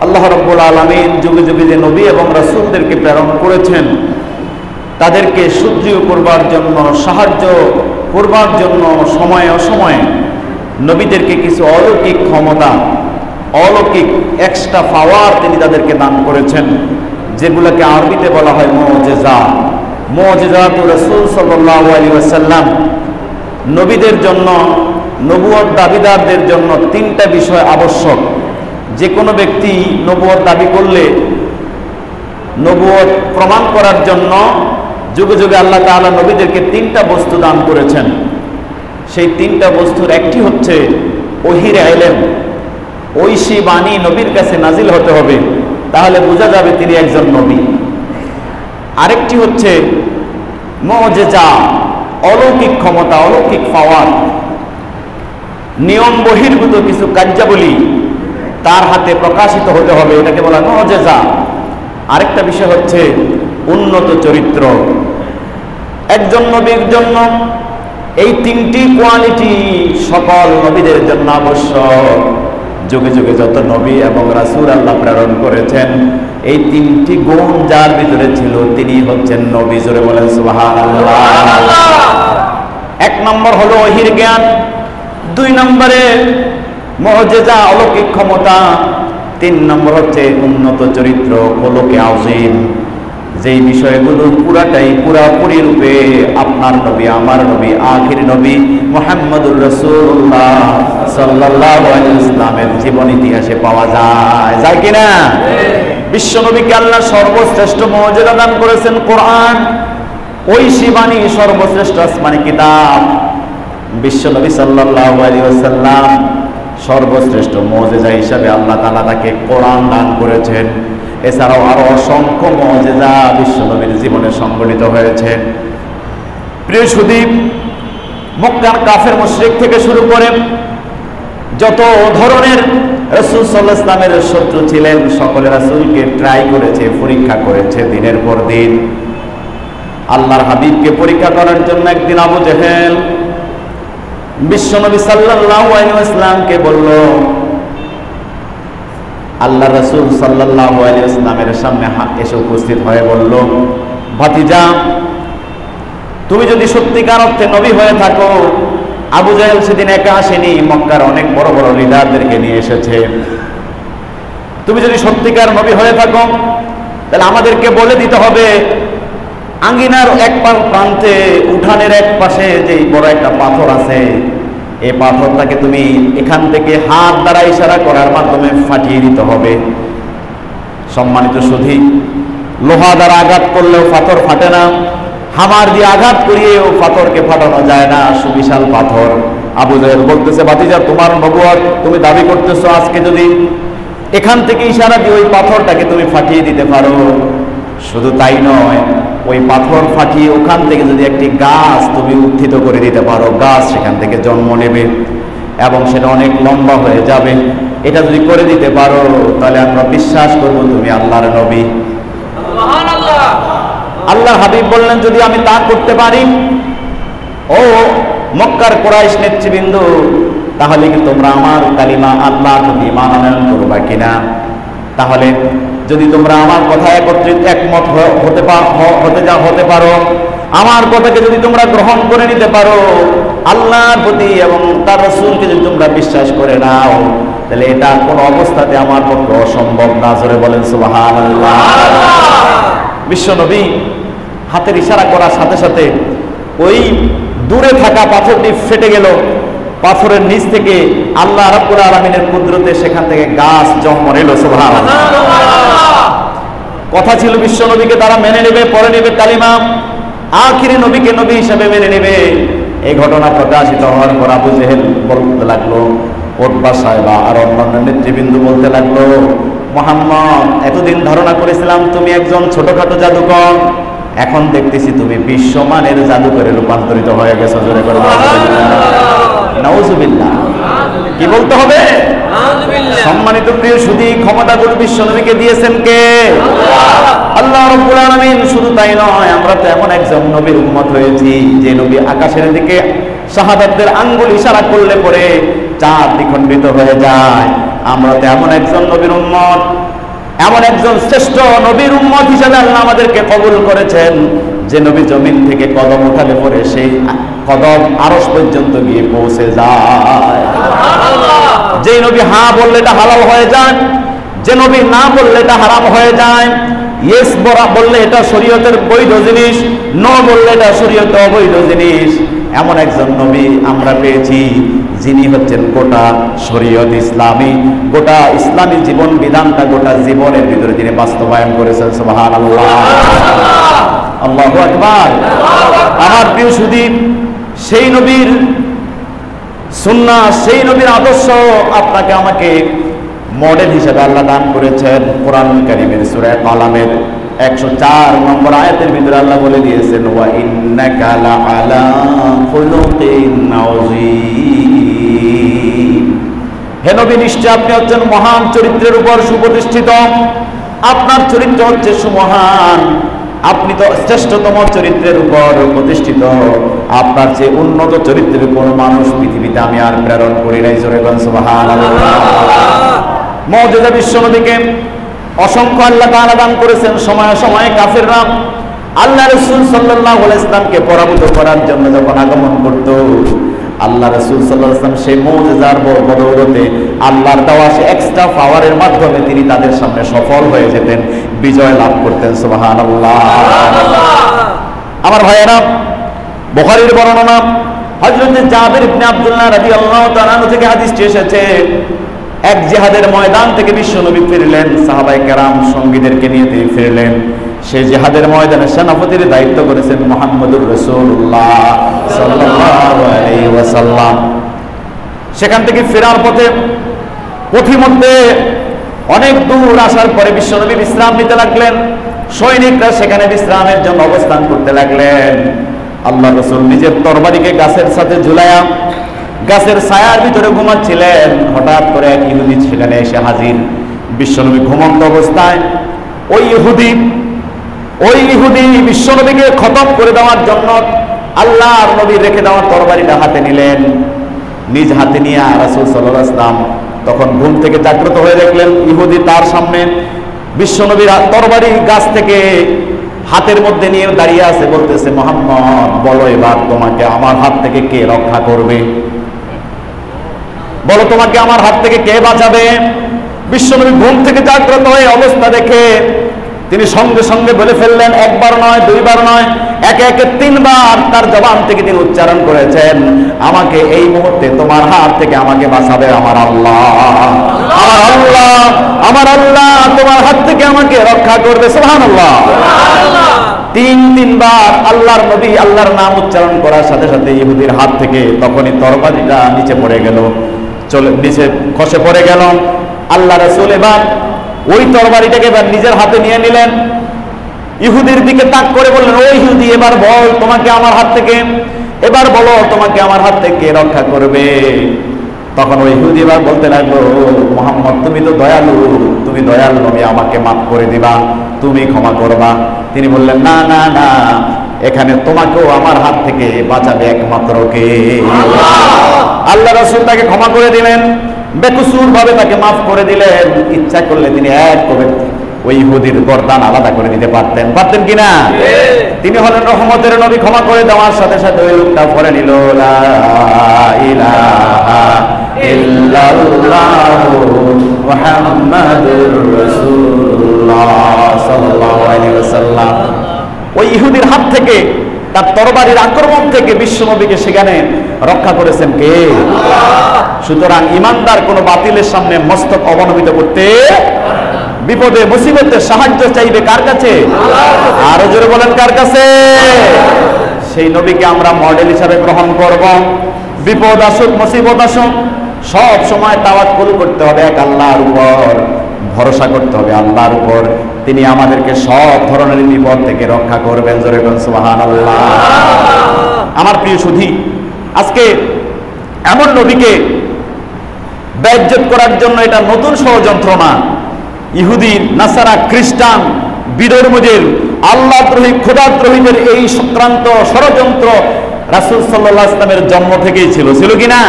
আল্লাহ রাব্বুল আলামিন যুগে যুগে যে নবী এবং রাসূলদেরকে প্রেরণ করেছেন, তাদেরকে সুদৃঢ় করবার জন্য, সাহায্য করবার জন্য সময়ে অসময়ে নবীদেরকে কিছু অলৌকিক ক্ষমতা, অলৌকিক এক্সট্রা পাওয়ার তিনি তাদেরকে দান করেছেন, যেগুলোকে আরবিতে বলা হয় মুজিজা। মুজিজাতুর রাসূল সাল্লাল্লাহু আলাইহি ওয়াসাল্লাম। নবীদের জন্য, নবুয়ত দাবিদারদের জন্য তিনটা বিষয় আবশ্যক। যে কোনো ব্যক্তি নবুয়ত দাবি করলে, নবুয়ত প্রমাণ করার জন্য যুগে যুগে আল্লাহ তাআলা নবীদেরকে তিনটা বস্তু দান করেছেন। সেই তিনটা বস্তুর একটি হচ্ছে ওহীর ইলম, ঐশী বাণী নবীর কাছে নাজিল হতে হবে, তাহলে বোঝা যাবে তিনি একজন নবী। আরেকটি হচ্ছে মুজিজা, অলৌকিক ক্ষমতা, অলৌকিক পাওয়ার, নিয়ম বহির্ভূত কিছু কার্যাবলী তার হাতে প্রকাশিত হতে হবে, এটাকে বলা মুজিজা। আরেকটা বিষয় হচ্ছে উন্নত চরিত্র। একজন নবীর জন্য এই তিনটি কোয়ালিটি সকল নবীদের জন্য আবশ্যক। যুগে যুগে যত নবী এবং রাসূল আল্লাহ প্রেরণ করেছেন, এই তিনটি গুণ যার ভিতরে ছিল তিনি হচ্ছেন নবী। জোরে বলেন সুবহানাল্লাহ। এক নম্বর হলো ওহীর জ্ঞান, দুই নম্বরে মুজিজা, অলৌকিক ক্ষমতা, তিন নম্বর হচ্ছে উন্নত চরিত্র, খোলকে আযীম। যেই বিষয়গুলো পুরাটাই পুরাপুরি রূপে আপনার নবী, আমার নবী, আখির নবী মুহাম্মদুর রাসূলুল্লাহ সাল্লাল্লাহু আলাইহি ওয়াসাল্লামের জীবন ইতিহাসে পাওয়া যায়, যায় কিনা? বিশ্ব নবীকে আল্লাহ সর্বশ্রেষ্ঠ মুজিজা দান করেছেন কোরআন, ঐশী বাণী, সর্বশ্রেষ্ঠ আসমানী কিতাব। বিশ্ব নবী সাল্লাল্লাহু আলাইহি ওয়াসাল্লাম সর্বশ্রেষ্ঠ মুজিজা হিসাবে আল্লাহ তাআলা তাকে কোরআন দান করেছেন। এছাড়াও আরো অসংখ্য মুজিজা বিশ্ব নবীর জীবনে সংঘটিত হয়েছে। প্রিয় সুদীপ, মক্কার কাফের মুশরিক থেকে শুরু করে যত ধরনের রাসূল সাল্লাল্লাহু আলাইহি ওয়াসাল্লামের শত্রু ছিলেন, সকলে রাসূলকে ট্রাই করেছে, পরীক্ষা করেছে দিনের পর দিন। আল্লাহর হাবিবকে পরীক্ষা করার জন্য একদিন আবু জেহেল বিশ্বনবী সাল্লাল্লাহু আলাইহি ওয়াসাল্লামকে বলল, আল্লাহ রাসূল সাল্লাল্লাহু আলাইহি ওয়াসাল্লামের সামনে এসে উপস্থিত হয়ে বলল, ভাতিজা, তুমি যদি সত্যিকার অর্থে নবী হয়ে থাকো, আবু জাহেল সেদিন একা আসেনি, মক্কার অনেক বড় বড় লিডারদেরকে নিয়ে এসেছে। তুমি যদি সত্যিকার নবী হয়ে থাকো, তাহলে আমাদেরকে বলে দিতে হবে আঙ্গিনার এক প্রান্তে, উঠানের এক পাশে যে বড় একটা পাথর আছে, এই পাথরটাকে তুমি এখান থেকে হাত দ্বারা ইশারা করার মাধ্যমে ফাটিয়ে দিতে হবে। সম্মানিত সুধী, লোহা দ্বারা আঘাত করলেও পাথর ফাটে না, হামার দিয়ে আঘাত করিয়েও পাথরকে ফাটানো যায় না, সুবিশাল পাথর। আবু জাহেল বলতেছে, ভাতিজা, তোমার নবুয়ত তুমি দাবি করতেছো, আজকে যদি এখান থেকে ইশারা দিয়ে ওই পাথরটাকে তুমি ফাটিয়ে দিতে পারো, শুধু তাই নয়, ওই পাথর ফাটিয়ে ওখান থেকে যদি একটি গাছ তুমি উত্থিত করে দিতে পারো, গাছ সেখান থেকে জন্ম নেবে এবং সেটা অনেক লম্বা হয়ে যাবে। এটা যদি করে দিতে পারো, তাহলে আমরা বিশ্বাস করব তুমি আল্লাহর নবী। সুবহানাল্লাহ। আল্লাহর হাবিব বললেন, যদি আমি তা করতে পারি, ও মক্কার কুরাইশ নেতৃবৃন্দ, তাহলে কি তোমরা আমার কালিমা আল্লাহর প্রতি ঈমান আনয়ন করবা কিনা? তাহলে যদি তোমরা আমার কথা একমত হতে পারো, আমার কথাকে যদি তোমরা গ্রহণ করে নিতে পারো, আল্লাহর প্রতি এবং তার রাসূলকে যদি তোমরা বিশ্বাস করে নাও, তাহলে এটা কোনো অবস্থাতে আমার পক্ষে অসম্ভব না। জোরে বলেন সুবহানাল্লাহ। বিশ্বনবী হাতের ইশারা করার সাথে সাথে ওই দূরে থাকা পাথরটি ফেটে গেল। পাথরের নিচ থেকে আল্লাহ রাব্বুল আলামিনের কুদরতে সেখান থেকে গাছ জন্ম নিল। সুবহানাল্লাহ। কথা ছিল বিশ্ব নবীকে তারা মেনে নেবে, পরে নেবে কালিমা, আখিরি নবীকে নবী হিসেবে মেনে নেবে। এই ঘটনা প্রকাশিত হওয়ার পর আবু জেহেল বলতে লাগলো, উতবা সাহেবা আর অন্যান্য নেতৃবৃন্দ বলতে লাগলো, মুহাম্মদ, এতদিন ধারণা করেছিলাম তুমি একজন ছোটখাটো জাদুকর, এখন দেখতেছি তুমি বিশ্বমানের জাদুকরে রূপান্তরিত হয়ে গেছো। জোরে করে নাউজুবিল্লাহ। কি বলতে হবে? সম্মানিত প্রিয় সুধী, ক্ষমতাগুলো বিশ্ব নবীকে দিয়েছেন কে? আল্লাহ রাব্বুল আলামিন। শুধু তাই নয়, আমরা তো এমন একজন নবীর উম্মত হয়েছি যে নবী আকাশের দিকে শাহাদাতের আঙ্গুল ইশারা করলে পরে চাঁদ দ্বিখণ্ডিত হয়ে যায়। আমরা তো এমন একজন নবীর উম্মত এমন একজন শ্রেষ্ঠ নবীর উম্মত হিসেবে আল্লাহ আমাদেরকে কবুল করেছেন, যে নবী জমিন থেকে কদম উঠালে পরে সেই কদম আরশ পর্যন্ত গিয়ে পৌঁছে যায়। যে নবী হ্যাঁ বললে এটা হালাল হয়ে যায়, যে নবী না বললে এটা হারাম হয়ে যায়, ইয়েস বললে এটা শরীয়তের বৈধ জিনিস, নো বললে এটা শরীয়তে অবৈধ জিনিস। এমন একজন নবী আমরা পেয়েছি, যিনি হচ্ছেন গোটা শরীয়ত ইসলামী, গোটা ইসলামী জীবন বিধানটা গোটা জীবনের ভিতরে তিনি বাস্তবায়ন করেছেন। সুবহানাল্লাহ, আল্লাহু আকবার। আমার প্রিয় সুধী, সেই নবীর সুন্নাহ, সেই নবীর আদর্শ আপনাকে আমাকে মডেল হিসেবে আল্লাহ দান করেছেন। কোরআন কারীমের সূরা কালামের 104 নম্বর আয়াতের ভিতরে আল্লাহ বলে দিয়েছেন, ওয়া ইন্নাকা লাআলা খুলুকিন আযীম। হে নবী, নিশ্চয় আপনি হচ্ছেন মহান চরিত্রের উপর সুপ্রতিষ্ঠিত, আপনার চরিত্র হচ্ছে সুমহান, আপনি তো শ্রেষ্ঠতম চরিত্রের উপর প্রতিষ্ঠিত, আপনার যে উন্নত চরিত্রের কোন মানুষ পৃথিবীতে আমি আর প্রেরণ করি নাই। জোরে বলেন সুবহানাল্লাহ। মুজিজা বিশ্বনবীকে অসংখ্য আল্লাহ তাআলা দান করেছেন। সময়ে সময়ে কাফেররা আল্লাহ রাসূল সাল্লাল্লাহু আলাইহি ওয়াসাল্লামকে পরাভূত করার জন্য যখন আগমন করত, আল্লাহ রাসূল সাল্লাল্লাহু আলাইহি ওয়াসাল্লাম সেই মুজিজার বদৌলতে আল্লাহর দেওয়া সে এক্সট্রা পাওয়ারের মাধ্যমে তিনি তাদের সামনে সফল হয়ে যেতেন, বিজয় লাভ করতেন। সুবহানাল্লাহ। আমার ভাইয়েরা, বুখারীর বর্ণনা হযরত জাবির ইবনে আব্দুল্লাহ রাদিয়াল্লাহু তাআলা থেকে হাদিসটি এসেছে, এক জিহাদের ময়দান থেকে বিশ্বনবী ফিরলেন, সাহাবায়ে কেরাম সঙ্গীদেরকে নিয়ে তিনি ফিরলেন। সেই জিহাদের ময়দানে সেনাপতির দায়িত্ব করেছেন মুহাম্মদুর রাসূলুল্লাহ সাল্লাল্লাহু আলাইহি ওয়াসাল্লাম। সেখান থেকে ফেরার পথে পথিমধ্যে অনেক দূর আসার পরে বিশ্বনবী বিশ্রাম নিতে লাগলেন, সৈনিকরা সেখানে বিশ্রামের জন্য অবস্থান করতে লাগলেন। আল্লাহ রাসূল নিজের তরবারিকে গাছের সাথে ঝুলায়া গাছের ছায়ার ভিতরে ঘুমাচ্ছিলেন। হঠাৎ করে এক ইহুদি সেখানে এসে হাজির। বিশ্বনবী ঘুমন্ত অবস্থায় ওই ইহুদি বিশ্বনবীকে খতম করে দেওয়ার জন্য আল্লাহর নবীর রেখে দেওয়া তরবারিটা হাতে নিলেন। নিজ হাতে নিয়ে রাসূল সাল্লাল্লাহু আলাইহি ওয়াসাল্লাম তখন ঘুম থেকে জাগ্রত হয়ে দেখলেন ইহুদি তার সামনে বিশ্বনবীর তরবারি গাছ থেকে হাতের মধ্যে নিয়ে দাঁড়িয়ে আছে, বলতেছে, মুহাম্মদ বলো এবার তোমাকে আমার হাত থেকে কে রক্ষা করবে, বলো তোমাকে আমার হাত থেকে কে বাঁচাবে। বিশ্বনবী ঘুম থেকে জাগ্রত হয়ে অবস্থা দেখে তিনি সঙ্গে সঙ্গে বলে ফেললেন, একবার নয় দুইবার নয়, একে একে 3 বার তার জবান থেকে তিনি উচ্চারণ করেছেন, আমাকে এই মুহূর্তে তোমার হাত থেকে আমাকে বাঁচাবে আমার আল্লাহ, আমার আল্লাহ, আমার আল্লাহ তোমার হাত থেকে আমাকে রক্ষা করবে। সুবহানাল্লাহ। 3 বার আল্লাহর নবী আল্লাহর নাম উচ্চারণ করার সাথে সাথে ইহুদির হাত থেকে তখনই তরবারিটা নিচে পড়ে গেল, নিচে খসে পড়ে গেল। আল্লাহ রাসূল এবার ওই তরবারিটাকে এবার নিজের হাতে নিয়ে নিলেন, ইহুদির দিকে তাক করে বললেন, ওই ইহুদি এবার বল তোমাকে আমার হাত থেকে, এবার বলো তোমাকে আমার হাত থেকে রক্ষা করবে। তখন ওই ইহুদি এবার বলতে লাগলো, মুহাম্মদ তুমি তো দয়ালু, তুমি দয়ালু নবী, আমাকে মাফ করে দিবা, তুমি ক্ষমা করবা। তিনি বললেন, না না না, এখানে তোমাকেও আমার হাত থেকে বাঁচাবে একমাত্র কে? আল্লাহ রাসূল তাকে ক্ষমা করে দিলেন, বেকসুর ভাবে তাকে মাফ করে দিলেন। ইচ্ছা করলে তিনি এক করে ওই ইহুদির গর্দান আলাদা করে দিতে পারতেন, পারতেন কিনা? তিনি হলেন রহমতের নবী। ক্ষমা করে দেওয়ার সাথে সাথে ওই লোকটা পড়ে নিল, লা ইলাহা ইল্লাল্লাহু মুহাম্মাদুর রাসূলুল্লাহ সাল্লাল্লাহু আলাইহি ওয়াসাল্লাম। ওই ইহুদির হাত থেকে, তার তরবারির আক্রমণ থেকে বিশ্বনবীকে সেখানে রক্ষা করেছেন কে? সুতরাং ইমানদার কোন বাতিলের সামনে মস্তক অবনমিত করতে, বিপদে মুসিবতে সাহায্য চাইবে কার কাছে? আরো জোরে বলেন, কার কাছে? সেই নবীকে আমরা মডেল হিসাবে গ্রহণ করব। বিপদ আসুক মুসিবত আসুক সব সময় তাওয়াক্কুল করতে হবে এক আল্লাহর উপর, ভরসা করতে হবে আল্লাহর উপর। তিনি আমাদেরকে সব ধরনের বিপদ থেকে রক্ষা করবেন। জোরে বলেন সুবহানাল্লাহ। আমার প্রিয় সুধী, আজকে এমন নবীকে বেইজ্জত করার জন্য এটা নতুন ষড়যন্ত্র না। ইহুদি, নাসারা, খ্রিস্টান, বিধর্মীদের, আল্লাহদ্রোহী, খোদাদ্রোহীদের এই সংক্রান্ত ষড়যন্ত্র রাসূল সাল্লাল্লাহু আলাইহি ওয়াসাল্লামের জন্ম থেকেই ছিল, ছিল কিনা?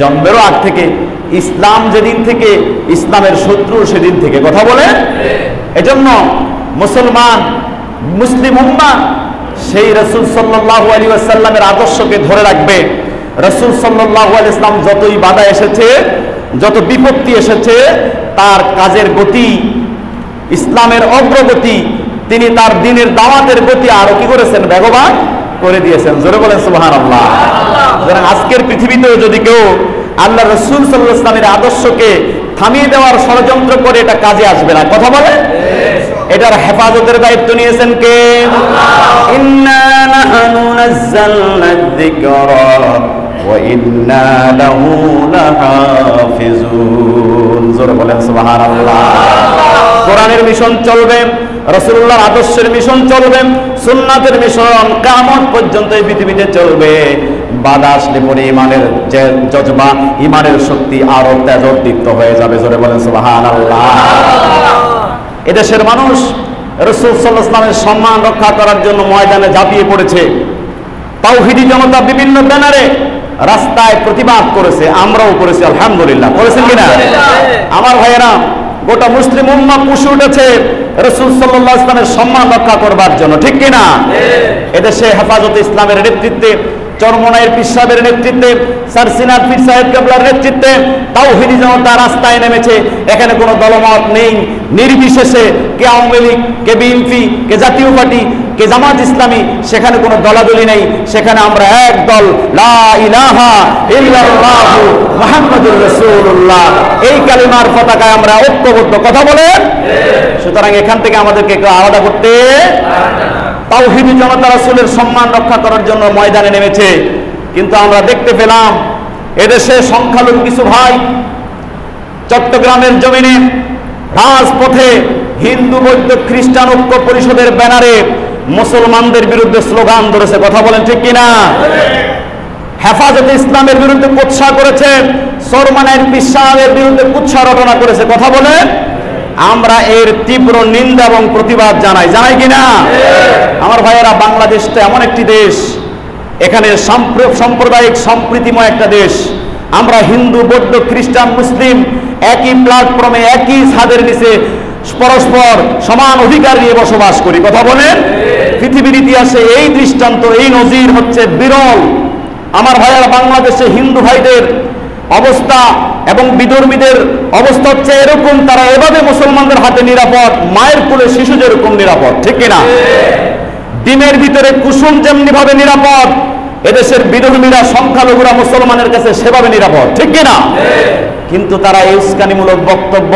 জন্মেরও আগ থেকে, ইসলাম যেদিন থেকে, ইসলামের শত্রু সেদিন থেকে। কথা বলে, এজন্য মুসলমান, মুসলিম উম্মাহ সেই রাসূল সাল্লাল্লাহু আলাইহি ওয়াসাল্লামের আদর্শকে ধরে রাখবে। রাসূল সাল্লাল্লাহু আলাইহি ওয়াসাল্লাম যতই বাধা এসেছে, যত বিপত্তি এসেছে, তার কাজের গতি, ইসলামের অগ্রগতি, তিনি তার দ্বীনের দাওয়াতের গতি আরো কি করেছেন? বেগবান করে দিয়েছেন। জোরে বলেন সুবহানাল্লাহ। সুতরাং আজকের পৃথিবীতেও যদি কেউ আল্লাহ রাসূল সাল্লাল্লাহু আলাইহি ওয়াসাল্লামের আদর্শকে থামিয়ে দেওয়ার ষড়যন্ত্র করে, এটা কাজে আসবে না। কথা বলে, এটার হেফাজতের দায়িত্ব নিয়েছেন কে? ইন্না নাহনু নাযালনা যিকরা ওয়া ইন্না লাহু লাহাফিজুন। জোরে বলেন সুবহানাল্লাহ। কোরআনের মিশন চলবে, রাসূলুল্লাহর আদর্শের মিশন চলবে, সুন্নাতের মিশন কিয়ামত পর্যন্ত এই পৃথিবীতে চলবে। বাধা আসলে পরে ইমানের যে জজবা, ইমানের শক্তি আরো তেজোদ্দীপ্ত হয়ে যাবে। জোরে বলেন সুবহানাল্লাহ। এদেশের মানুষ রাসূল সাল্লাল্লাহু আলাইহি ওয়াসাল্লামের সম্মান রক্ষা করার জন্য ময়দানে ঝাঁপিয়ে পড়েছে। তাওহীদি জনতা বিভিন্ন ব্যানারে রাস্তায় প্রতিবাদ করেছে, আমরাও করেছি আলহামদুলিল্লাহ। করেছেন কিনা আমার ভাইয়েরা? গোটা মুসলিম উম্মাহ পুষে উঠেছে রাসূল সাল্লাল্লাহু আলাইহি ওয়াসাল্লামের সম্মান রক্ষা করবার জন্য, ঠিক কিনা? এদেশে হেফাজতে ইসলামের নেতৃত্বে, চরমনাইয়ের পীর সাহেবের নেতৃত্বে, সারসিনার পীর সাহেব কেবলার নেতৃত্বে তাওহীদি জনতা রাস্তায় নেমেছে। এখানে কোনো দলমত নেই, নির্বিশেষে কে আওয়ামী লীগ, কে বিএনপি, কে জাতীয় পার্টি, কে জামাত ইসলামী, সেখানে কোনো দলাদলি নেই। সেখানে আমরা এক দল, লা ইলাহা ইল্লাল্লাহু মুহাম্মাদুর রাসূলুল্লাহ, এই কালিমার পতাকায় আমরা ঐক্যবদ্ধ। কথা বলেন। সুতরাং এখান থেকে আমাদেরকে কেউ আলাদা করতে, তাওহীদি জনতা রাসূলের সম্মান রক্ষা করার জন্য ময়দানে নেমেছে। কিন্তু আমরা দেখতে পেলাম এদেশে সংখ্যালঘু কিছু ভাই চট্টগ্রামের জমিনে রাজপথে হিন্দু, বৌদ্ধ, খ্রিস্টান ঐক্য পরিষদের ব্যানারে মুসলমানদের বিরুদ্ধে স্লোগান ধরেছে। কথা বলেন, ঠিক কিনা? হেফাজতে ইসলামের বিরুদ্ধে কুৎসা করেছে, চরমনাইয়ের পীর সাহেবের বিরুদ্ধে কুৎসা রটনা করেছে। কথা বলেন। আমরা এর তীব্র নিন্দা এবং প্রতিবাদ জানাই কিনা আমার ভাইয়েরা? বাংলাদেশটা এমন একটি দেশ, এখানে সাম্প্রদায়িক সম্প্রীতিময় একটা দেশ। আমরা হিন্দু, বৌদ্ধ, খ্রিস্টান, মুসলিম একই প্ল্যাটফর্মে, একই ছাদের নিচে পরস্পর সমান অধিকার নিয়ে বসবাস করি। কথা বলেন। পৃথিবীর ইতিহাসে এই দৃষ্টান্ত, এই নজির হচ্ছে বিরল। আমার ভাইয়েরা, বাংলাদেশে হিন্দু ভাইদের অবস্থা এবং বিধর্মীদের অবস্থা হচ্ছে এরকম, তারা এভাবে মুসলমানদের হাতে নিরাপদ, মায়ের কোলে শিশু যেরকম নিরাপদ, ঠিক কিনা? ডিমের ভিতরে কুসুম যেমনি ভাবে নিরাপদ, এদেশের বিধর্মীরা, সংখ্যালঘুরা মুসলমানের কাছে সেভাবে নিরাপদ, ঠিক কিনা? কিন্তু তারা এই উস্কানিমূলক বক্তব্য,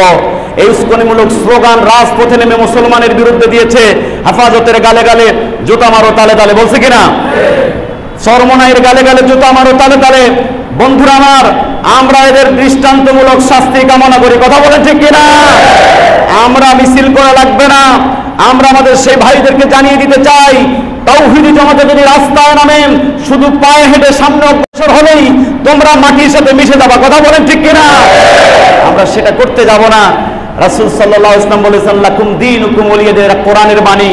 এই উস্কানিমূলক স্লোগান রাজপথে নেমে মুসলমানের বিরুদ্ধে দিয়েছে। হেফাজতের গালে গালে জুতা মারো তালে তালে, বলছে কিনা? চরমনাইয়ের গালে গালে জুতা মারো তালে তালে। বন্ধুরা আমার, আমরা এদের দৃষ্টান্তমূলক শাস্তি কামনা করি। কথা বলেন, ঠিক কিনা? আমরা মিছিল করা লাগবে না, আমরা আমাদের সেই ভাইদেরকে জানিয়ে দিতে চাই, তাওহীদি জমাতে যদি রাস্তায় নামেন, শুধু পায়ে হেঁটে সামনে অগ্রসর হলেই তোমরা মাটির সাথে মিশে যাবা। কথা বলেন, ঠিক কিনা? আমরা সেটা করতে যাব না। রাসূল সাল্লাল্লাহু আলাইহি ওয়াসাল্লাম বলেছেন, লাকুম দীনুকুম ওয়ালিয়া দিন, কোরআনের বাণী।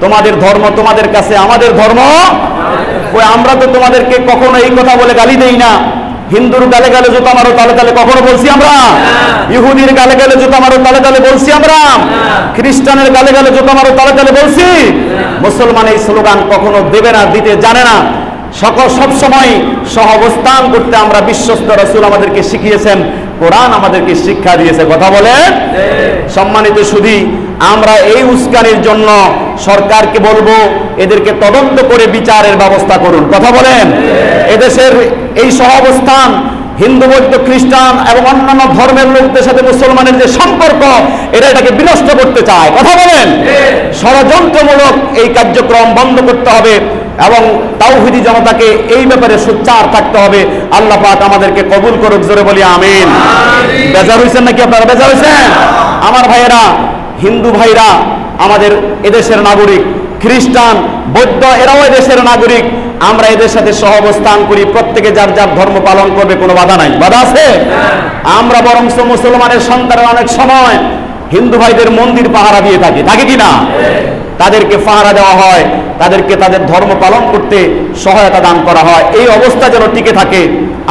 তোমাদের ধর্ম তোমাদের কাছে, আমাদের ধর্ম। আমরা তো তোমাদেরকে কখনো এই কথা বলে গালি দেই না। হিন্দুর গালে গালে জুতা মারো তালে তালে কখনো বলছি আমরা? ইহুদির গালে গালে জুতা মারো তালে তালে বলছি আমরা? খ্রিস্টানের গালে গালে জুতা মারো তালে তালে বলছি? মুসলমান এই স্লোগান কখনো দেবে না, দিতে জানে না। সব সময় সহাবস্থান করতে আমরা বিশ্বস্ত। রাসূল আমাদেরকে শিখিয়েছেন, কোরআন আমাদেরকে শিক্ষা দিয়েছে। কথা বলে। সম্মানিত সুধী, আমরা এই উস্কানির জন্য সরকারকে বলবো, এদেরকে তদন্ত করে বিচারের ব্যবস্থা করুন। কথা বলেন। এদেশের এই সহাবস্থান, হিন্দু, বৌদ্ধ, খ্রিস্টান এবং অন্যান্য ধর্মের লোকদের সাথে মুসলমানের যে সম্পর্ক, এটাকে বিনষ্ট করতে চায়। কথা বলেন। ষড়যন্ত্রমূলক এই কার্যক্রম বন্ধ করতে হবে এবং তাওহীদি জনতাকে এই ব্যাপারে সোচ্চার থাকতে হবে। আল্লাহ পাক আমাদেরকে কবুল করুক। জোরে বলি আমিন। বেজার হয়েছেন নাকি আপনারা? বেজার হয়েছেন? আমার ভাইয়েরা, হিন্দু ভাইরা আমাদের এদেশের নাগরিক, খ্রিস্টান, বৌদ্ধ এরাও এদেশের নাগরিক। আমরা এদের সাথে সহাবস্থান করি, প্রত্যেকে যার যার ধর্ম পালন করবে, কোনো বাধা নাই। বাধা আছে? আমরা বরং মুসলমানের সন্তানের অনেক সময় হিন্দু ভাইদের মন্দির পাহারা দিয়ে থাকি, থাকে কিনা? তাদেরকে পাহারা দেওয়া হয়, তাদেরকে তাদের ধর্ম পালন করতে সহায়তা দান করা হয়। এই অবস্থা যেন টিকে থাকে,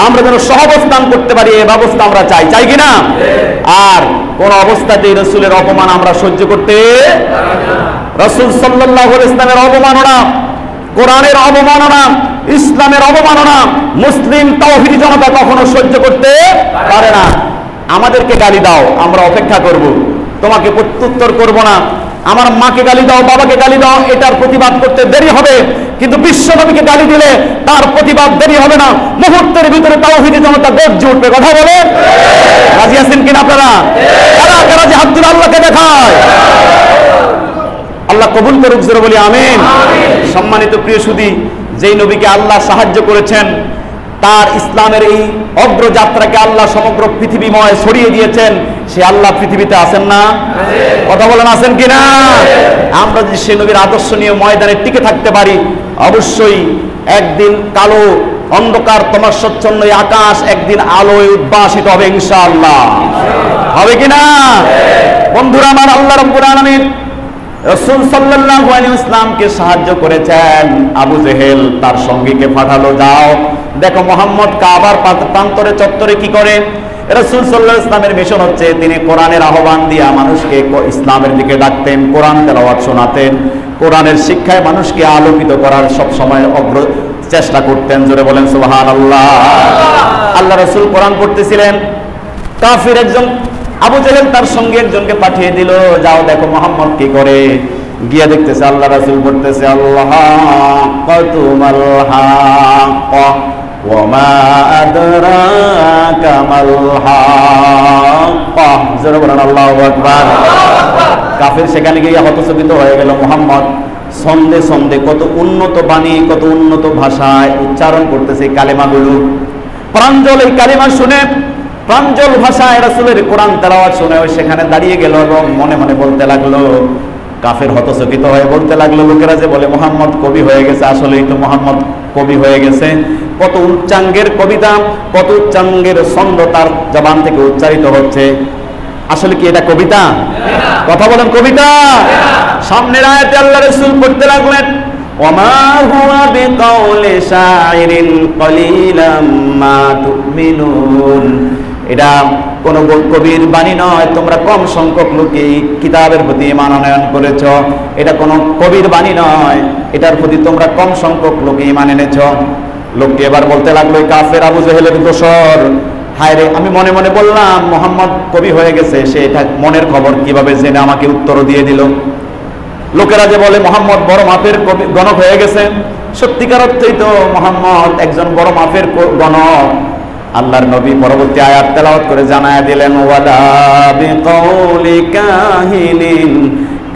আমরা যেন সহাবস্থান করতে পারি, এই ব্যবস্থা আমরা চাই, চাই কিনা? আর কোন অবস্থাতেই রাসূলের অপমান আমরা সহ্য করতে, রাসূল সাল্লাল্লাহু আলাইহি ওয়াসাল্লামের অবমাননা, কোরআনের অবমাননা, ইসলামের অবমাননা মুসলিম তাওহীদি জনতা কখনো সহ্য করতে পারে না। আমাদেরকে গালি দাও, আমরা অপেক্ষা করব, তোমাকে প্রত্যুত্তর করব না। আমার মাকে গালি দাও, বাবাকে গালি দাও, এটার প্রতিবাদ করতে দেরি হবে, কিন্তু বিশ্বনবীকে গালি দিলে তার প্রতিবাদ দেরি হবে না, মুহূর্তের ভিতরে তাওহীদি জনতা গর্জে উঠবে। কথা বলে রাজি আছেন কিনা আপনারা? কারা কারা যে হাত তুলে আল্লাহকে দেখায়? আল্লাহ কবুল করুক, জোরে বলি আমিন। সম্মানিত প্রিয় সুধী, যেই নবীকে আল্লাহ সাহায্য করেছেন, তার ইসলামের এই অগ্রযাত্রাকে আল্লাহ সমগ্র পৃথিবীময় ছড়িয়ে দিয়েছেন, সে আল্লাহ পৃথিবীতে আছেন না? কথা বলেন আছেন কিনা? আমরা যদি সে নবীর আদর্শ নিয়ে ময়দানে টিকে থাকতে পারি, অবশ্যই একদিন কালো অন্ধকার তমস্বচ্ছন্ন আকাশ একদিন আলোয় উদ্ভাসিত হবে ইনশাআল্লাহ। হবে কিনা? বন্ধুরা আমার, আল্লাহ রাব্বুল আলামিন রাসূল সাল্লাল্লাহু আলাইহি ওয়াসাল্লামকে সাহায্য করেছেন। আবু জেহেল তার সঙ্গীকে পাঠালো, যাও দেখো মুহাম্মদ কাবার প্রান্তরে চত্বরে কি করে। রাসূল সাল্লাল্লাহু আলাইহি ওয়াসাল্লামের মিশন হচ্ছে তিনি কোরআনের আহ্বান দিয়ে মানুষকে ইসলামের দিকে ডাকতেন, কোরআন তেলাওয়াত শোনাতেন, কোরআনের শিক্ষায় মানুষকে আলোকিত করার সব সময় চেষ্টা করতেন। জোরে বলেন সুবহানাল্লাহ। আল্লাহ রাসূল কোরআন পড়তেছিলেন, কাফির একজন আবু জেহেল তার সঙ্গে একজনকে পাঠিয়ে দিল, যাও দেখো মুহাম্মদ কি করে। গিয়া দেখতেছে আল্লাহ রাসূল পড়তেছে, আল্লাহ কাতুমাল হাক ওয়া মা আদরাকা মাল হাক। জোরে বলেন আল্লাহু আকবার। কাফির সেখানে গিয়ে হতচকিত হয়ে গেল। মুহাম্মদ ছন্দে ছন্দে কত উন্নত বাণী, কত উন্নত ভাষায় উচ্চারণ করতেছে কালেমাগুলো। প্রাঞ্জল এই কালেমা শুনে, প্রাঞ্জল ভাষায় রাসূলের কোরআন তেলাওয়াত শুনে ওই সেখানে দাঁড়িয়ে গেল এবং মনে মনে বলতে লাগলো, কাফের হতচকিত হয়ে বলতে লাগলো, লোকেরা যে বলে মুহাম্মদ কবি হয়ে গেছে, আসলেই তো মুহাম্মদ কবি হয়ে গেছে। কত উচ্চাঙ্গের কবিতা, কত উচ্চাঙ্গের ছন্দ তার জবান থেকে উচ্চারিত হচ্ছে। আসলে কি এটা কবিতা? কথা বলেন, কবিতা? সামনের আয়াতে আল্লাহ রাসূল পড়তে লাগলেন, ওয়ামা হুয়া বিকাউলি শাইরিন কলিলাম মা তুমিনুন। এটা কোন কবির বাণী নয়, তোমরা কম সংখ্যক লোকই কিতাবের প্রতি ঈমান আনয়ন করেছ। এটা কোন কবির বাণী নয়, এটার প্রতি তোমরা কম সংখ্যক লোক ঈমান এনেছ। লোকটি এবার বলতে লাগলো, কাফের আবু জেহেলের দোসর, হায় রে, আমি মনে মনে বললাম মুহাম্মদ কবি হয়ে গেছে, সে এটা মনের খবর কিভাবে জেনে আমাকে উত্তর দিয়ে দিল। লোকেরা যে বলে মুহাম্মদ বড় মাপের গণক হয়ে গেছে, সত্যিকার অর্থেই তো মুহাম্মদ একজন বড় মাপের গণক। আল্লাহর নবী পরবর্তী আয়াত তেলাওয়াত করে জানায়া দিলেন, ওয়ালা বিকাউলি কাহিনিন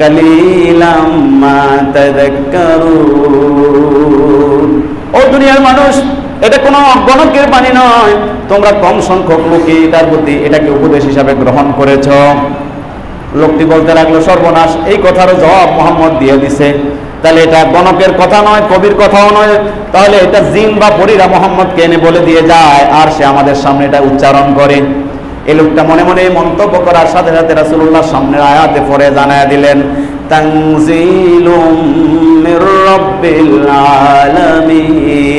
কালিলাম মা তাযাক্কারুন। ও দুনিয়ার মানুষ, এটা কোনো গণকের বাণী নয়, তোমরা কম সংখ্যক লোকই এটার প্রতি এটাকে উপদেশ হিসাবে গ্রহণ করেছ। লোকটি বলতে লাগলো, সর্বনাশ, এই কথারও জবাব মুহাম্মদ দিয়ে দিছে। তাহলে এটা গণকের কথা নয়, কবির কথাও নয়, তাহলে এটা জিন বা পরীরা মুহাম্মদকে এনে বলে দিয়ে যায় আর সে আমাদের সামনে এটা উচ্চারণ করে। এই লোকটা মনে মনে মন্তব্য করার সাথে সাথে রাসূলুল্লাহ সামনের আয়াতে পড়ে জানায়া দিলেন, তানজিলুম মির রাব্বিল আলামিন।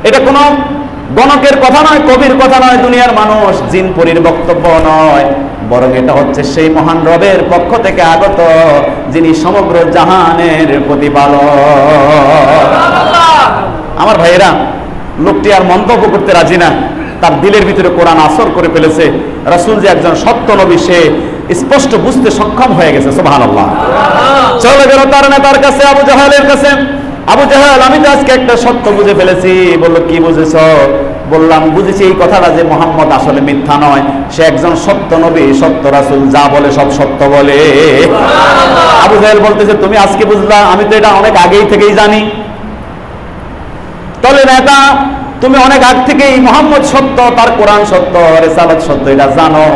এটা কোনো গণকের কথা নয়, কবির কথা নয়, দুনিয়ার মানুষ, জিন পরীর বক্তব্য নয়, বরং এটা হচ্ছে সেই মহান রবের পক্ষ থেকে আগত, যিনি সমগ্র জাহানের প্রতিপালক। আমার ভাইয়েরা, লোকটি আর মন্তব্য করতে রাজি না, তার দিলের ভিতরে কোরআন আসর করে ফেলেছে। রাসূল যে একজন সত্য নবী সে স্পষ্ট বুঝতে সক্ষম হয়ে গেছে। সুবহানাল্লাহ। চলে গেল তার নেতার কাছে, আবু জাহেলের কাছে। আবু জাহেল, আমি তো আজকে একটা সত্য বুঝে ফেলেছি। বলল, কি বুঝেছ? বললাম, বুঝেছি এই কথাটা যে মুহাম্মদ আসলে মিথ্যা নয়, সে একজন সত্য নবী, সত্য রাসূল, যা বলে সব সত্য বলে। আবু জাহেল বলতেছে, তুমি আজকে বুঝলা? আমি তো এটা অনেক আগেই থেকেই জানি। তাহলে নেতা, তুমি অনেক আগ থেকেই মুহাম্মদ সত্য, তার কোরআন সত্য, রিসালাত সত্য, এটা জানো,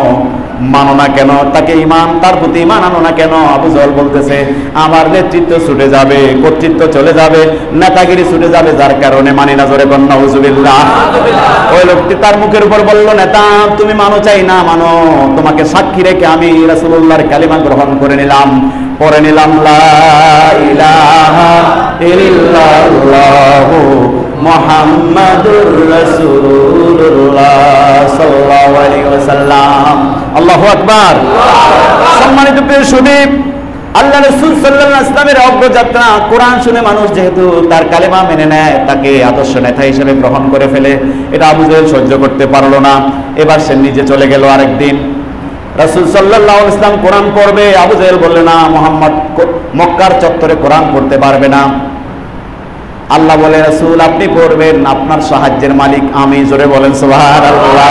মানো না কেন? তাকে ঈমান, তার প্রতি ঈমান আনো না কেন? আবু জাহেল বলতেছে, আমার নেতৃত্ব ছুটে যাবে, কর্তৃত্ব চলে যাবে, নেতাগিরি ছুটে যাবে, যার কারণে মানি না। জোরে বলেন নাউজুবিল্লাহ। ওই লোকটি তার মুখের উপর বলল, নেতা, তুমি মানো চাই না মানো, তোমাকে সাক্ষী রেখে আমি রাসূলুল্লাহর কালিমা গ্রহণ করে নিলাম। পড়ে নিলাম লা ইলাহা ইল্লাল্লাহু মুহাম্মাদুর রাসূলুল্লাহ সাল্লাল্লাহু আলাইহি ওয়াসাল্লাম। আল্লাহু আকবার। সম্মানিত প্রিয় সুধী, আল্লাহ রাসূল সাল্লাল্লাহু আলাইহি ওয়াসাল্লামের অগ্রযাত্রা, কোরআন শুনে মানুষ যেহেতু তার কালেমা মেনে নেয়, তাকে আদর্শ নেতা হিসেবে গ্রহণ করে ফেলে, এটা আবু জেহেল সহ্য করতে পারলো না। এবার সে নিজে চলে গেল আরেকদিন। রাসূল সাল্লাল্লাহু আলাইহি ওয়াসাল্লাম কোরআন পড়বে, আবু জেহেল বলল না, মুহাম্মদ মক্কার চত্বরে কোরআন পড়তে পারবে না। আল্লাহ বলে, রাসূল আপনি পড়বেন, আপনার সাহায্যের মালিক আমি। জোরে বলেন সুবহানাল্লাহ।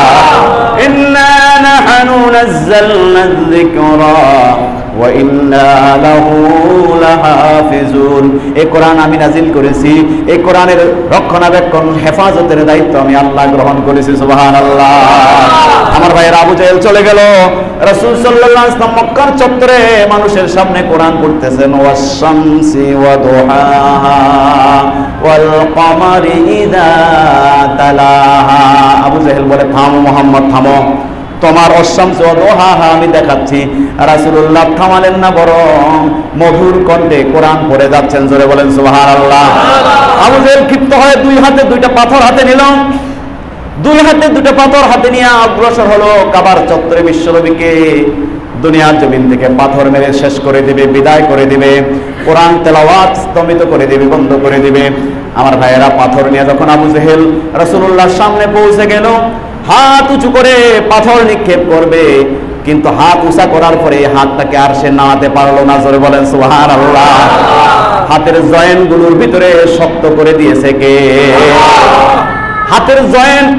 ইন্না নাহনু নাযালনা যিকরা ওয়া ইন্না লাহু লাহাফিজুন। এই কোরআন আমি নাজিল করেছি, এই কোরআনের রক্ষণাবেক্ষণ হেফাজতের দায়িত্ব আমি আল্লাহ গ্রহণ করেছি। সুবহানাল্লাহ। আমার ভাইয়ের আবু জেহেল চলে গেল। রাসূল সাল্লাল্লাহু আলাইহি ওয়াসাল্লাম মক্কার চত্বরে মানুষের সামনে কোরআন পড়তেছেন, ওয়াশ-শামসি ওয়া দুহাহা ওয়াল কমারি ইযা তালাহা। আবু জেহেল বলে, থামো মুহাম্মদ, থামো, তোমার অশামস ওয়া দুহাহা আমি দেখাচ্ছি। রাসূলুল্লাহ থামালেন না, বরং মধুর কণ্ঠে কোরআন পড়ে যাচ্ছেন। জোরে বলেন সুবহানাল্লাহ। আবু জেহেল ক্ষিপ্ত হয়ে দুই হাতে দুইটা পাথর হাতে নিল, দুই হাতে দুটো পাথর হাতে নিয়ে অগ্রসর হলো কাবার চত্বরে। বিশ্বনবীকে দুনিয়ার জমিন থেকে পাথর মেরে শেষ করে দিবে, বিদায় করে দিবে, কোরআন তেলাওয়াত স্তম্ভিত করে দিবে, বন্ধ করে দিবে। আমার ভাইয়েরা, পাথর নিয়ে যখন আবু জেহেল রাসূলুল্লাহর সামনে পৌঁছে গেল, হাত উঁচু করে পাথর নিক্ষেপ করবে, কিন্তু হাত উঁচা করার পরে হাতটাকে আর সে নাড়াতে পারলো না। জোরে বলেন সুবহানাল্লাহ। হাতের জয়েন্ট গুলোর ভিতরে শক্ত করে দিয়েছে কে? হাতের জয়েন্ট।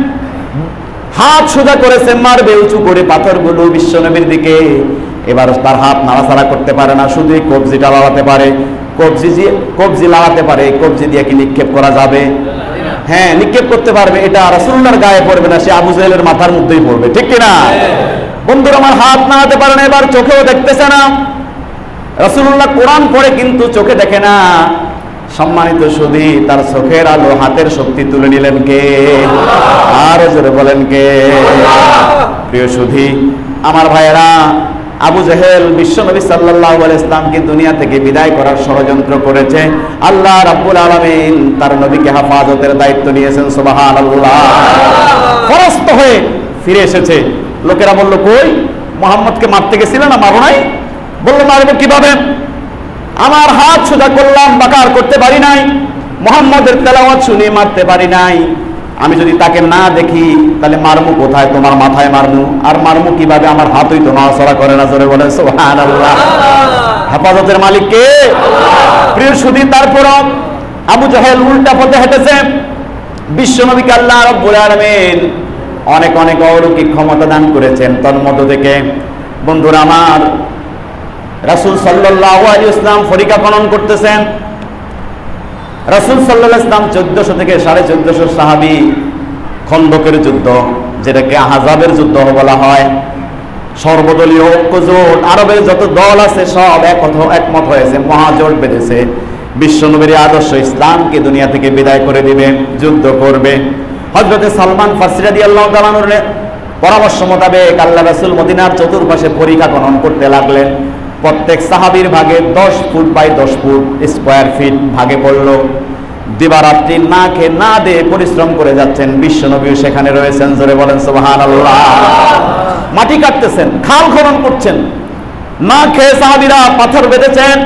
হাত সোজা করেছে, মারবে উঁচু করে পাথরগুলো বিশ্বনবীর দিকে। এবার তার হাত নাড়াচাড়া করতে পারে না, শুধু কবজিটা লাগাতে পারে। কবজি লাগাতে পারে, কবজি দিয়ে কি নিক্ষেপ করা যাবে? হ্যাঁ, নিক্ষেপ করতে পারবে। এটা রাসূলুল্লাহর গায়ে পড়বে না, সে আবু জেহেলের মাথার মধ্যেই পড়বে, ঠিক কিনা? বন্ধুরা আমার, হাত নাড়াতে পারে না, এবার চোখেও দেখতেছে না। রাসূলুল্লাহ কোরআন পড়ে কিন্তু চোখে দেখে না। সম্মানিত সুধী, তার চোখের আলো, হাতের শক্তি তুলে নিলেন কে? আরো জোরে বলেন কে? প্রিয় সুধী, আমার ভাইয়েরা, আবু জেহেল বিশ্বনবী সাল্লাল্লাহু আলাইহি ওয়াসাল্লামকে দুনিয়া থেকে বিদায় করার ষড়যন্ত্র করেছে। আল্লাহ রাব্বুল আলামিন তার নবীকে হেফাজতের দায়িত্ব নিয়েছেন। সুবহানাল্লাহ। পরাস্ত হয়ে ফিরে এসেছে। লোকেরা বলল, কই মুহাম্মদকে মারতে গেছিলেন না, মারো নাই? বলল, মারবো কিভাবে? আমার হাত সোজা করলাম, বাঁকার করতে পারি নাই। মুহাম্মদের তেলাওয়াত শুনে মারতে পারি নাই। আমি যদি তাকে না দেখি তাহলে মারমু কোথায়? তোমার মাথায় মারমু। আর মারমু কিভাবে? আমার হাতই তো নড়াচড়া করে না। জোরে বলেন সুবহানাল্লাহ। হেফাজতের মালিক কে? প্রিয় সুধী, তারপর আবু জেহেল উল্টা পথে হেঁটেছে। বিশ্বনবীকে আল্লাহ রাব্বুল আলামিন অনেক অনেক অলৌকিক ক্ষমতা দান করেছেন। তন্মধ্য থেকে বন্ধুরা আমার, রাসূল সাল্লাল্লাহু আলাইহি ওয়াসাল্লাম ফরিকা খনন করতেছেন। রাসূল সাল্লাল্লাহু আলাইহি ওয়াসাল্লাম 1400 থেকে 1450 সাহাবী, খন্দকের যুদ্ধ, যেটাকে আহজাবের যুদ্ধ বলা হয়, সর্বদলীয় ঐক্যজোট, আরবের যত দল আছে সব একমত হয়েছে, মহাজোট বেঁধেছে। বিশ্বনবীর আদর্শ ইসলামকে দুনিয়া থেকে বিদায় করে দিবে, যুদ্ধ করবে। হযরতে সালমান ফারসি রাদিয়াল্লাহু তাআলা আনহুর পরামর্শ মোতাবেক আল্লাহ রাসূল মদিনার চতুর্পাশে পরিখা খনন করতে লাগলেন। প্রত্যেক সাহাবীর ভাগে 10 foot by 10 foot square feet ভাগে পড়লো। দিবারাত্রি না খেয়ে না দিয়ে পরিশ্রম করে যাচ্ছেন। বিশ্বনবীও সেখানে রয়েছেন। জোরে বলেন সুবহানাল্লাহ। মাটি কাটতেছেন, খাল খনন করছেন, না খেয়ে সাহাবীরা পাথর বেঁধেছেন।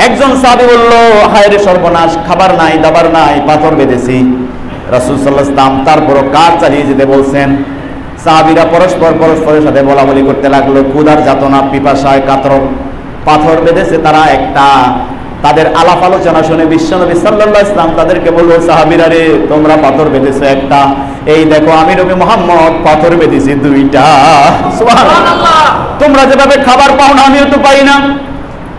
একজন সাহাবী বলল, হায় রে সর্বনাশ, খাবার নাই, দাবার নাই, পাথর বেঁধেছি। রাসূল সাল্লাল্লাহু আলাইহি ওয়াসাল্লাম তারপরও কাজ চালিয়ে যেতে বলছেন। সাহাবীরা পরস্পরের সাথে বলাবলি করতে লাগলো, ক্ষুধার যাতনা, পিপাসায় কাতর, পাথর বেঁধেছে তারা একটা। তাদের আলাপ আলোচনা শুনে বিশ্বনবী সাল্লাল্লাহু আলাইহি ওয়াসাল্লাম তাদেরকে বলল, সাহাবীরা রে, তোমরা পাথর বেঁধেছো একটা, এই দেখো আমি নবী মুহাম্মদ পাথর বেঁধেছি 2টা। সুবহানাল্লাহ। তোমরা যেভাবে খাবার পাও না, আমিও তো পাই না।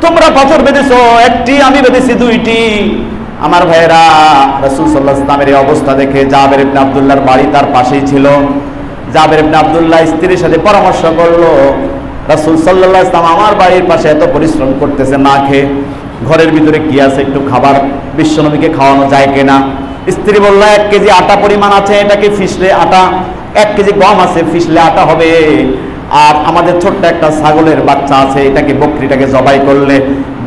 তোমরা পাথর বেঁধেছো একটি, আমি বেঁধেছি 2টি। আমার ভাইয়েরা, রাসূল সাল্লাল্লাহু আলাইহি ওয়াসাল্লামের এই অবস্থা দেখে জাবের ইবনে আব্দুল্লাহর বাড়ি তার পাশেই ছিল। জাবের ইবনে আব্দুল্লাহ স্ত্রীর সাথে পরামর্শ করলো, রাসূল সাল্লাল্লাহু আলাইহি ওয়াসাল্লাম আমার বাড়ির পাশে এত পরিশ্রম করতেছে না খেয়ে, ঘরের ভিতরে কি আছে, একটু খাবার বিশ্বনবীকে খাওয়ানো যায় কিনা? স্ত্রী বলল, 1 কেজি আটা পরিমাণ আছে, এটাকে ফিসলে আটা, 1 কেজি গম আছে, ফিসলে আটা হবে। আর আমাদের ছোট্ট একটা ছাগলের বাচ্চা আছে, এটাকে, বকরিটাকে জবাই করলে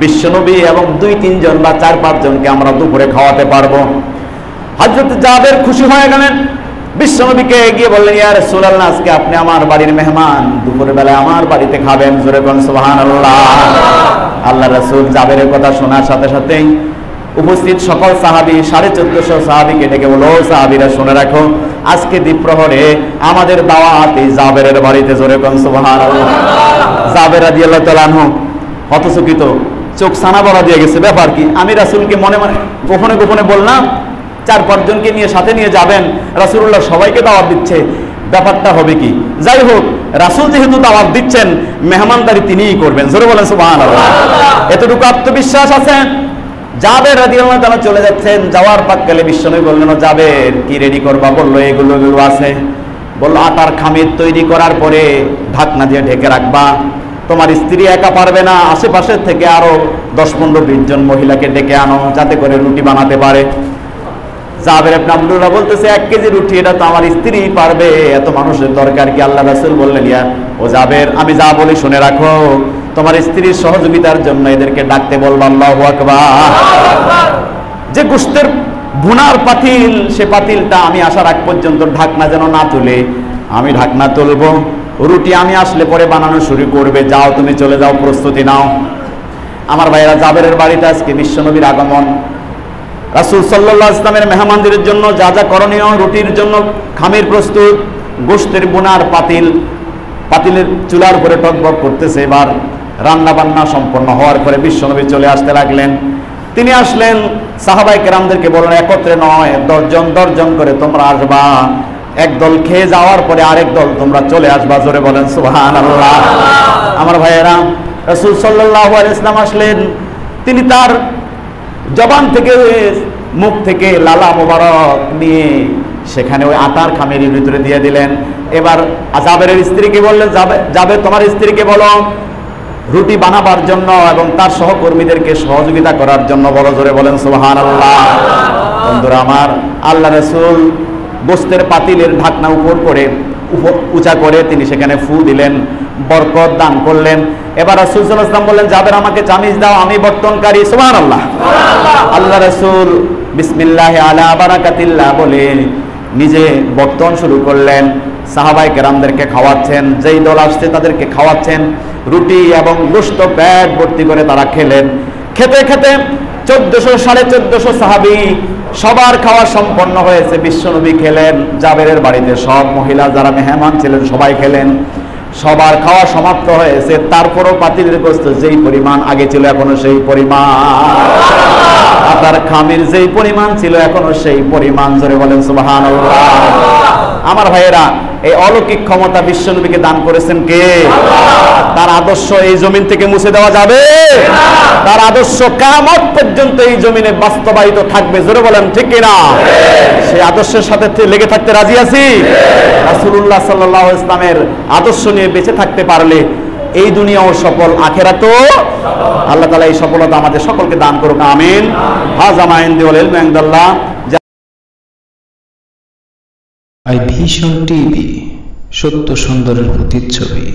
বিশ্বনবী এবং 2-3 জন বা 4-5 জনকে আমরা দুপুরে খাওয়াতে পারবো। হযরত জাবের খুশি হয়ে গেলেন, বিশ্বনবীকে এগিয়ে বললেন, ইয়া রাসূলুল্লাহ, আজকে আপনি আমার বাড়ির মেহমান, দুপুরের বেলায় আমার বাড়িতে খাবেন। জোরে বলেন সুবহানাল্লাহ। আল্লাহ রাসূল জাবেরের কথা শোনার সাথে সাথেই উপস্থিত সকল সাহাবী 1450 সাহাবীকে ডেকে বলল, সাহাবীরা শুনে রাখো, আজকে দ্বীপ্রহরে আমাদের দাওয়াত এই জাবেরের বাড়িতে। জোরে বলেন সুবহানাল্লাহ। জাবের রাদিয়াল্লাহু তাআলা আনহু হতচকিত, চোখ সানা বড়া দিয়ে গেছে, ব্যাপার কি? আমি রাসূলকে মনে মনে গোপনে গোপনে বললাম 4-5 জনকে নিয়ে সাথে নিয়ে যাবেন, রাসূলুল্লাহ সবাইকে দাওয়াত দিচ্ছে, ব্যাপারটা হবে কি? যাই হোক, রাসূল যেহেতু দাওয়াত দিচ্ছেন, মেহমানদারি তিনিই করবেন। জোরে বলেন সুবহানাল্লাহ। এতটুকু আত্মবিশ্বাস আছে। জাবের রাদিয়াল্লাহু তাআলা চলে যাচ্ছেন, যাওয়ার পাককালে বিশ্বনবী বললেন, জাবের কি রেডি করবা? বললো এগুলো আছে। বললো আটার খামির তৈরি করার পরে ঢাকনা দিয়ে ঢেকে রাখবা, তোমার স্ত্রী একা পারবে না, আশেপাশের থেকে আরো 10-15-20 জন মহিলাকে ডেকে আনো, যাতে করে রুটি বানাতে পারে। জাবের ইবনে আব্দুল্লাহ বলতেছে, 1 কেজি রুটি এটা তো আমার স্ত্রী পারবে, এত মানুষের দরকার কি? আল্লাহ রাসূল বললেন, ইয়া ও জাবের, আমি যা বলি শুনে রাখো, তোমার স্ত্রীর সহযোগিতার জন্য এদেরকে ডাকতে বলবো। আল্লাহু আকবার। যে গোশতের ভুনার পাতিল, সে পাতিলটা আমি আসার আগ পর্যন্ত ঢাকনা যেন না তুলে, আমি ঢাকনা তুলবো, রুটি আমি আসলে পরে বানানো শুরু করবে। যাও, তুমি চলে যাও, প্রস্তুতি নাও। আমার ভাইয়েরা, জাবেরের বাড়িতে আজকে বিশ্বনবীর আগমন। রাসূল সাল্লাল্লাহু আলাইহি ওয়াসাল্লামের মেহমানদের জন্য যা যা করণীয়, রুটির জন্য খামির প্রস্তুত, গোশতের বোনার পাতিলের চুলার উপরে টকবক করতেছে। এবার রান্না বান্না সম্পন্ন হওয়ার পরে বিশ্বনবী চলে আসতে লাগলেন। তিনি আসলেন, সাহাবায়ে কেরামদেরকে বললেন, একত্রে নয়, 10 জন করে তোমরা আসবা, একদল খেয়ে যাওয়ার পরে আরেক দল তোমরা চলে আসবা। জোরে বলেন সুবহানাল্লাহ। আমার ভাইয়েরা, রাসূল সাল্লাল্লাহু আলাইহি ওয়াসাল্লাম আসলেন, তিনি তার জবান থেকে, মুখ থেকে লালা মোবারক নিয়ে সেখানে ওই আটার খামির ভিতরে দিয়ে দিলেন। এবার জাবেরের স্ত্রীকে বললেন, যাবে তোমার স্ত্রীকে বলো রুটি বানাবার জন্য এবং তার সহকর্মীদেরকে সহযোগিতা করার জন্য বলো। জোরে বলেন সুবহানাল্লাহ। বন্ধুরা আমার, আল্লাহ রাসূল গোশতের পাতিলের ঢাকনা উপর করে উঁচা করে তিনি সেখানে ফু দিলেন, বরকত দান করলেন। এবার রাসূল সাল্লাল্লাহু আলাইহি ওয়াসাল্লাম বললেন, জাবের আমাকে চামিচ দাও, আমি বর্তনকারী। সুবহানাল্লাহ। আল্লাহ রাসূল বিসমিল্লাহি আলা বারাকাতিল্লাহ বলে নিজে বর্তন শুরু করলেন, সাহাবায়ে কেরামদেরকে খাওয়াচ্ছেন, যেই দল আসছে তাদেরকে খাওয়াচ্ছেন। রুটি এবং গোশত পেট ভর্তি করে তারা খেলেন। খেতে খেতে 1400-1450 সাহাবী, সবার খাওয়া সম্পন্ন হয়েছে। বিশ্বনবী খেলেন, জাবেরের বাড়িতে সব মহিলা যারা মেহমান ছিলেন সবাই খেলেন। সবার খাওয়া সমাপ্ত হয়েছে, তারপরও পাতিলের গোশত যেই পরিমাণ আগে ছিল এখনো সেই পরিমাণ, আটার খামির যেই পরিমাণ ছিল এখনো সেই পরিমাণ। জোরে বলেন সুবহানাল্লাহ। আমার ভাইয়েরা, এই অলৌকিক ক্ষমতা বিশ্বনবীকে দান করেছেন কে? তার আদর্শ এই জমিন থেকে মুছে দেওয়া যাবে? তার আদর্শ কিয়ামত পর্যন্ত এই জমিনে বাস্তবায়িত থাকবে। জোরে বলেন ঠিক কিনা? সেই আদর্শের সাথে লেগে থাকতে রাজি আছি। রাসূলুল্লাহ সাল্লাল্লাহু আলাইহি ওয়াসাল্লামের আদর্শ নিয়ে বেঁচে থাকতে পারলে এই দুনিয়াও সফল, আখিরাতও। আল্লাহ তাআলা এই সফলতা আমাদের সকলকে দান করুক, আমিন। হাযা মা ইনদি ওয়াল ইলমু ইনদাল্লাহ। আই ভিশন টিভি, সত্য সুন্দরের প্রতিচ্ছবি।